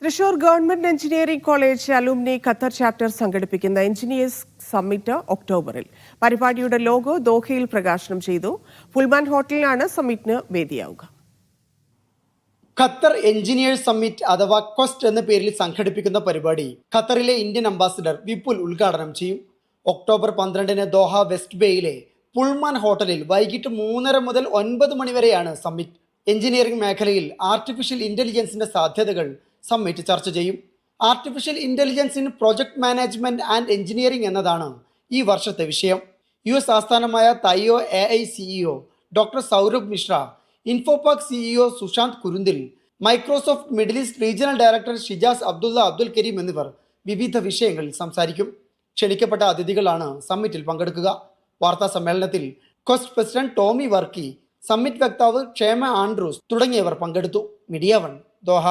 Thrissur government engineering college alumni Qatar chapter സംഘടിപ്പിക്കുന്ന engineers summit ഒക്ടോബറിൽ. പരിപാടിയുടെ ലോഗോ ദോഹയിൽ പ്രകാശനം ചെയ്തു. പുൾമാൻ ഹോട്ടലിലാണ് സമ്മിറ്റിന് വേദിയാവുക. ഖത്തർ എഞ്ചിനീയേഴ്സ് സമ്മിറ്റ് അഥവാ ക്വസ്റ്റ് എന്ന പേരിൽ സംഘടിപ്പിക്കുന്ന പരിപാടി ഖത്തറിലെ ഇന്ത്യൻ അംബാസിഡർ വിപുൽ ഉദ്ഘാടനം ചെയ്യും. ഒക്ടോബർ 12-ന് ദോഹ വെസ്റ്റ് ബേയിലെ പുൾമാൻ ഹോട്ടലിൽ വൈകിട്ട് 3:30 മുതൽ 9 മണി വരെയാണ് സമ്മിറ്റ്. എഞ്ചിനീയറിംഗ് മേഖലയിൽ ആർട്ടിഫിഷ്യൽ ഇന്റലിജൻസിന്റെ സാധ്യതകൾ സമ്മിറ്റ് ചർച്ച ചെയ്യും. Artificial intelligence in project management and engineering എന്നതാണ് ഈ വർഷത്തെ വിഷയം. US ആസ്ഥാനമായ Taiyo AI CEO doctor Saurabh Mishra, Infopark CEO Sushant Kurunthil, Microsoft Middle East regional director Shijas Abdul Karim എന്നിവർ വിവിധ വിഷയങ്ങളിൽ സംസാരിക്കും. ക്ഷണിക്കപ്പെട്ട അതിഥികളാണ് സമ്മിറ്റിൽ പങ്കെടുക്കുക. വാർത്താ സമ്മേളനത്തിൽ Quest president Tommy Varkey, summit വക്താവ് ക്ഷേമ ആൻഡ്രൂസ് തുടങ്ങിയവർ പങ്കെടുത്തു. Media 1 Doha.